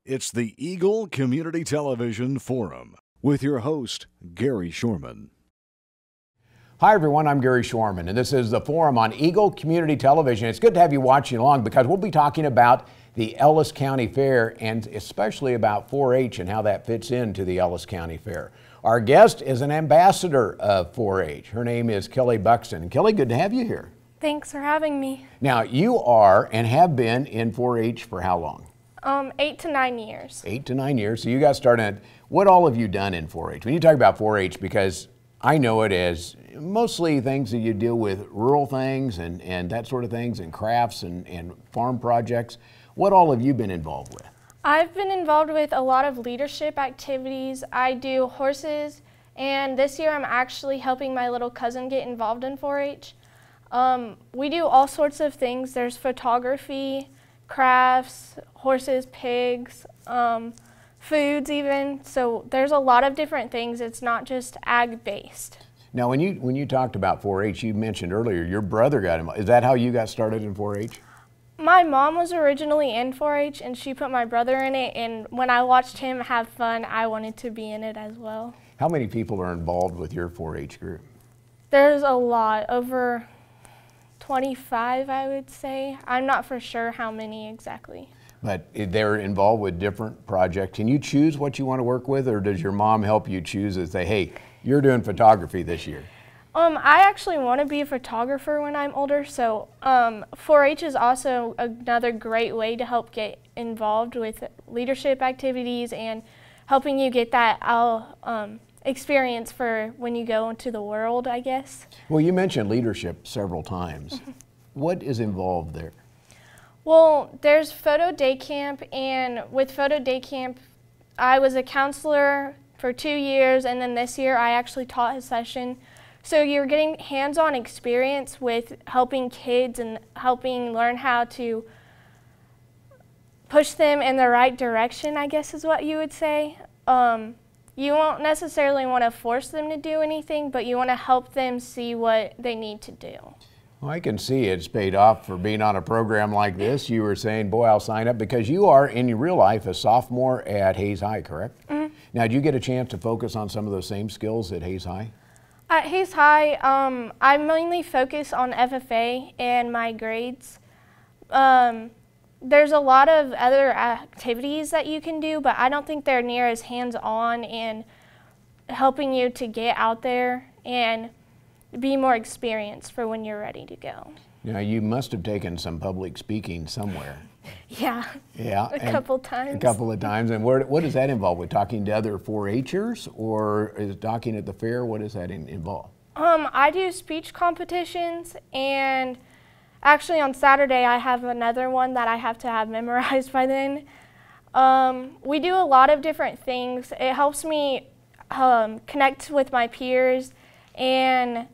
It's the Eagle Community Television Forum with your host, Gary Shorman. Hi everyone, I'm Gary Shorman, and this is the Forum on Eagle Community Television. It's good to have you watching along because we'll be talking about the Ellis County Fair and especially about 4-H and how that fits into the Ellis County Fair. Our guest is an ambassador of 4-H. Her name is Kelli Buxton. Kelli, good to have you here. Thanks for having me. Now, you are and have been in 4-H for how long? 8 to 9 years. 8 to 9 years. So you got started. What all have you done in 4-H? When you talk about 4-H, because I know it as mostly things that you deal with rural things and that sort of things and crafts and farm projects. What all have you been involved with? I've been involved with a lot of leadership activities. I do horses, and this year I'm actually helping my little cousin get involved in 4-H. We do all sorts of things. There's photography, crafts, horses, pigs, foods even. So there's a lot of different things. It's not just ag-based. Now, when you talked about 4-H, you mentioned earlier your brother got involved. Is that how you got started in 4-H? My mom was originally in 4-H, and she put my brother in it, and when I watched him have fun, I wanted to be in it as well. How many people are involved with your 4-H group? There's a lot, over 25, I would say. I'm not for sure how many exactly. But they're involved with different projects. Can you choose what you want to work with, or does your mom help you choose and say, hey, you're doing photography this year? I actually want to be a photographer when I'm older, so 4-H is also another great way to help get involved with leadership activities and helping you get that experience for when you go into the world, I guess. Well, you mentioned leadership several times. What is involved there? Well, there's photo day camp, and with photo day camp, I was a counselor for 2 years, and then this year I actually taught a session. So you're getting hands-on experience with helping kids and helping learn how to push them in the right direction, I guess is what you would say. You won't necessarily want to force them to do anything, but you want to help them see what they need to do. Well, I can see it's paid off for being on a program like this. You were saying, boy, I'll sign up, because you are, in your real life, a sophomore at Hayes High, correct? Mm-hmm. Now, did you get a chance to focus on some of those same skills at Hayes High? At Hayes High, I mainly focus on FFA and my grades. There's a lot of other activities that you can do, but I don't think they're near as hands-on and helping you to get out there and be more experienced for when you're ready to go. Now, you must have taken some public speaking somewhere. Yeah, yeah, a couple times. A couple of times. And what does that involve? With talking to other 4-Hers, or is it talking at the fair? What does that involve? I do speech competitions, and actually on Saturday I have another one that I have to have memorized by then. We do a lot of different things. It helps me connect with my peers, and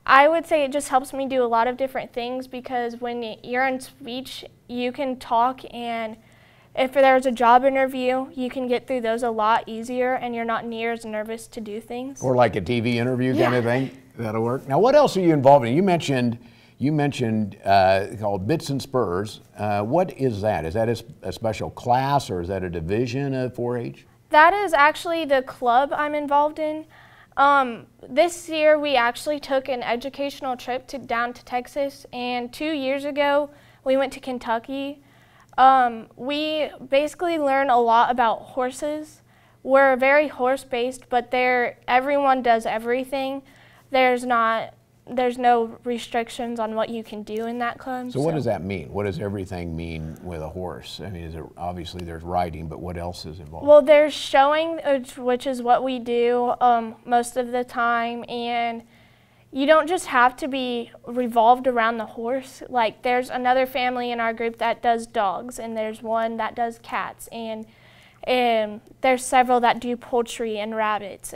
I would say it just helps me do a lot of different things, because when you're in speech, you can talk, and if there's a job interview, you can get through those a lot easier, and you're not near as nervous to do things. Or like a TV interview kind of thing? That'll work. Now, what else are you involved in? You mentioned called Bits and Spurs. What is that? Is that a special class, or is that a division of 4-H? That is actually the club I'm involved in. This year we actually took an educational trip down to Texas, and 2 years ago we went to Kentucky. We basically learn a lot about horses. We're very horse-based, but everyone does everything. There's no restrictions on what you can do in that club. So what does that mean? What does everything mean with a horse? I mean, obviously there's riding, but what else is involved? Well, there's showing, which is what we do most of the time, and you don't just have to be revolved around the horse. Like, there's another family in our group that does dogs, and there's one that does cats, and there's several that do poultry and rabbits.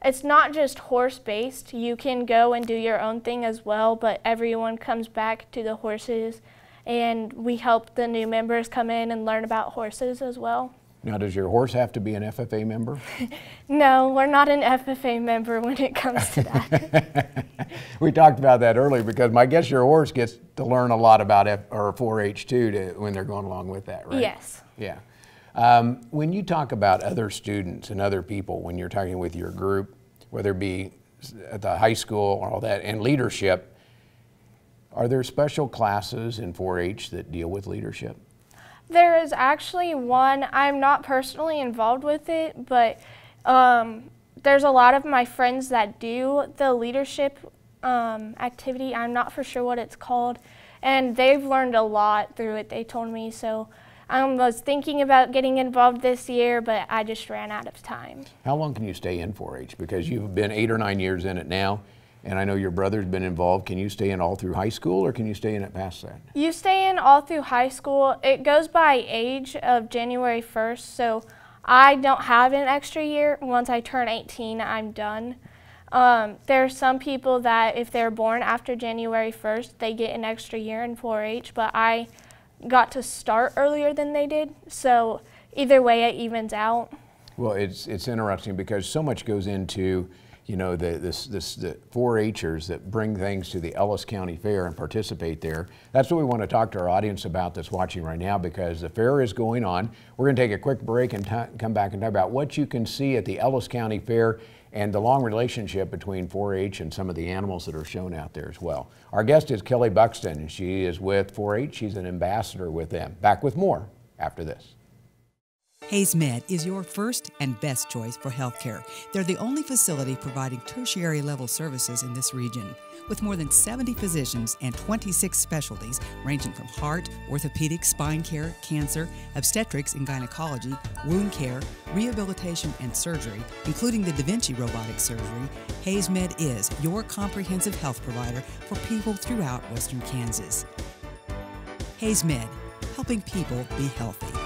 It's not just horse-based. You can go and do your own thing as well, but everyone comes back to the horses, and we help the new members come in and learn about horses as well. Now, does your horse have to be an FFA member? No, we're not an FFA member when it comes to that. We talked about that earlier because I guess your horse gets to learn a lot about 4-H too when they're going along with that, right? Yes. Yeah. When you talk about other students and other people, when you're talking with your group, whether it be at the high school or all that, and leadership, are there special classes in 4-H that deal with leadership? There is actually one. I'm not personally involved with it, but there's a lot of my friends that do the leadership activity. I'm not for sure what it's called, and they've learned a lot through it, they told me. So I was thinking about getting involved this year, but I just ran out of time. How long can you stay in 4-H? Because you've been 8 or 9 years in it now, and I know your brother's been involved. Can you stay in all through high school, or can you stay in it past that? You stay in all through high school. It goes by age of January 1st, so I don't have an extra year. Once I turn 18, I'm done. There are some people that if they're born after January 1st, they get an extra year in 4-H, but I got to start earlier than they did, so either way it evens out. Well, it's interesting because so much goes into, you know, the 4-Hers that bring things to the Ellis County Fair and participate there. That's what we want to talk to our audience about that's watching right now, because the fair is going on. We're going to take a quick break and come back and talk about what you can see at the Ellis County Fair and the long relationship between 4-H and some of the animals that are shown out there as well. Our guest is Kelli Buxton, and she is with 4-H. She's an ambassador with them. Back with more after this. Hayes Med is your first and best choice for healthcare. They're the only facility providing tertiary level services in this region. With more than 70 physicians and 26 specialties ranging from heart, orthopedic, spine care, cancer, obstetrics and gynecology, wound care, rehabilitation and surgery, including the Da Vinci robotic surgery, Hayes Med is your comprehensive health provider for people throughout Western Kansas. Hayes Med, helping people be healthy.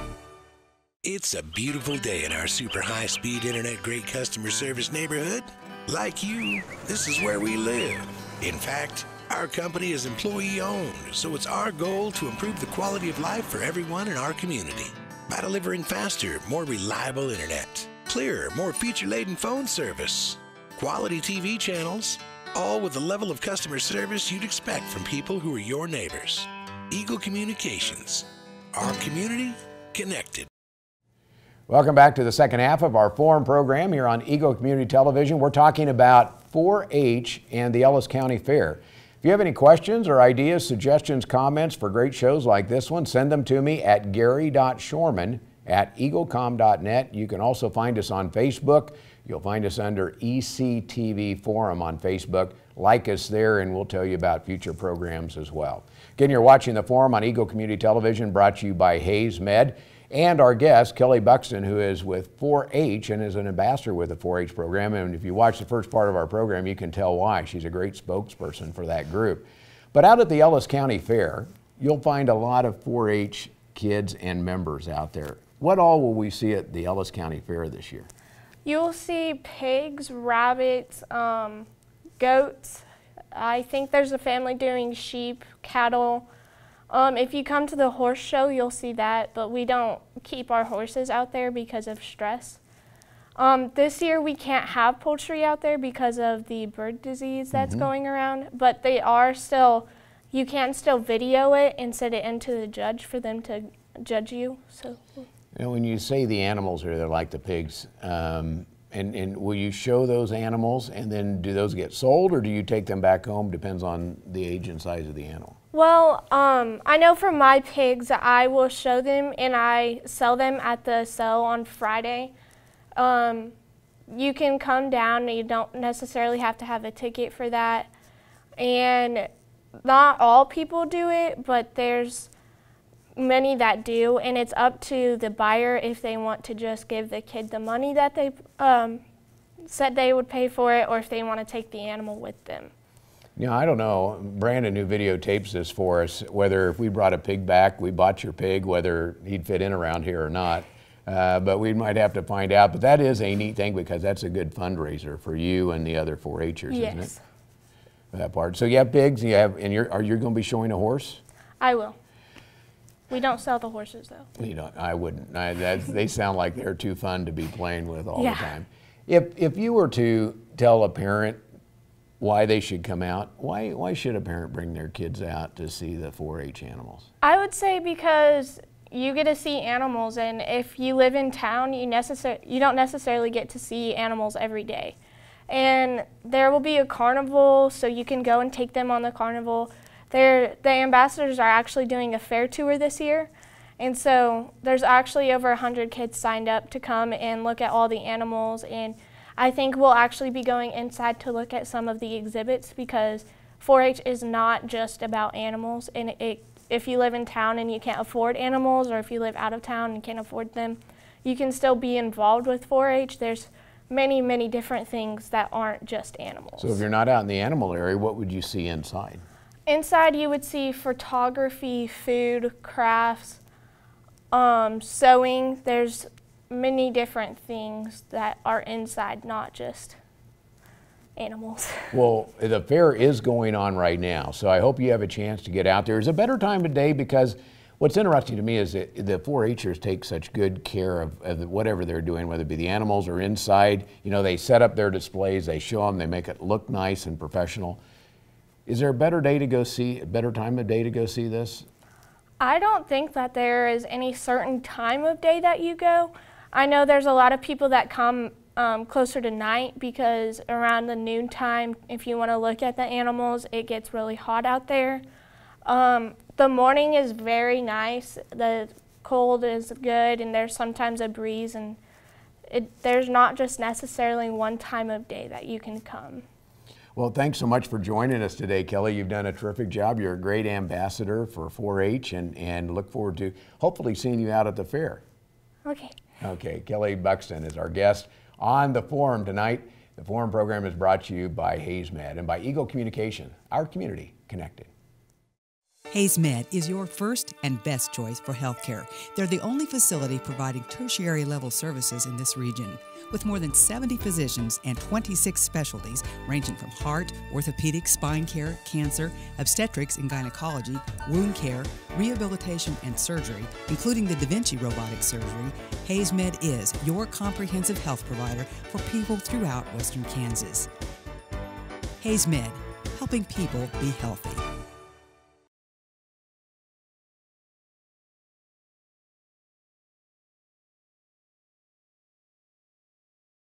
It's a beautiful day in our super high-speed internet great customer service neighborhood. Like you, this is where we live. In fact, our company is employee-owned, so it's our goal to improve the quality of life for everyone in our community by delivering faster, more reliable internet, clearer, more feature-laden phone service, quality TV channels, all with the level of customer service you'd expect from people who are your neighbors. Eagle Communications, our community connected. Welcome back to the second half of our forum program here on Eagle Community Television. We're talking about 4-H and the Ellis County Fair. If you have any questions or ideas, suggestions, comments for great shows like this one, send them to me at gary.shorman@eaglecom.net. You can also find us on Facebook. You'll find us under ECTV Forum on Facebook. Like us there, and we'll tell you about future programs as well. Again, you're watching the forum on Eagle Community Television, brought to you by Hayes Med. And our guest, Kelli Buxton, who is with 4-H and is an ambassador with the 4-H program. And if you watch the first part of our program, you can tell why. She's a great spokesperson for that group. But out at the Ellis County Fair, you'll find a lot of 4-H kids and members out there. What all will we see at the Ellis County Fair this year? You'll see pigs, rabbits, goats. I think there's a family doing sheep, cattle. If you come to the horse show, you'll see that, but we don't keep our horses out there because of stress. This year we can't have poultry out there because of the bird disease that's going around, but they are still, you can still video it and send it into the judge for them to judge you. So, and when you say the animals are there like the pigs, and will you show those animals, and then do those get sold, or do you take them back home? Depends on the age and size of the animal. Well, I know for my pigs, I will show them and I sell them at the sale on Friday. You can come down and you don't necessarily have to have a ticket for that. And not all people do it, but there's many that do, and it's up to the buyer if they want to just give the kid the money that they said they would pay for it, or if they want to take the animal with them. You know, I don't know, Brandon, who videotapes this for us, whether if we brought a pig back, we bought your pig, whether he'd fit in around here or not. But we might have to find out. But that is a neat thing, because that's a good fundraiser for you and the other 4-Hers, yes. Isn't it? For that part. So you have pigs, and are you going to be showing a horse? I will. We don't sell the horses though. You don't. I wouldn't. They sound like they're too fun to be playing with all the Yeah. time. If you were to tell a parent why they should come out, why should a parent bring their kids out to see the 4-H animals? I would say because you get to see animals, and if you live in town, you don't necessarily get to see animals every day. And there will be a carnival, so you can go and take them on the carnival. The ambassadors are actually doing a fair tour this year, and so there's actually over 100 kids signed up to come and look at all the animals, and I think we'll actually be going inside to look at some of the exhibits because 4-H is not just about animals, and if you live in town and you can't afford animals, or if you live out of town and can't afford them, you can still be involved with 4-H. There's many, many different things that aren't just animals. So if you're not out in the animal area, what would you see inside? Inside you would see photography, food, crafts, sewing. There's many different things that are inside, not just animals. Well, the fair is going on right now, so I hope you have a chance to get out there. It's a better time of day because what's interesting to me is that the 4-Hers take such good care of whatever they're doing, whether it be the animals or inside. You know, they set up their displays, they show them, they make it look nice and professional. Is there a better time of day to go see this? I don't think that there is any certain time of day that you go. I know there's a lot of people that come closer to night because around the noon time, if you want to look at the animals, it gets really hot out there. The morning is very nice. The cold is good, and there's sometimes a breeze, and there's not just necessarily one time of day that you can come. Well, thanks so much for joining us today, Kelly. You've done a terrific job. You're a great ambassador for 4-H, and look forward to hopefully seeing you out at the fair. Okay. Okay, Kelli Buxton is our guest on the Forum tonight. The Forum program is brought to you by HaysMed and by Eagle Communication, our community connected. HaysMed is your first and best choice for healthcare. They're the only facility providing tertiary level services in this region. With more than 70 physicians and 26 specialties ranging from heart, orthopedic, spine care, cancer, obstetrics and gynecology, wound care, rehabilitation and surgery, including the Da Vinci robotic surgery, HaysMed is your comprehensive health provider for people throughout Western Kansas. HaysMed, helping people be healthy.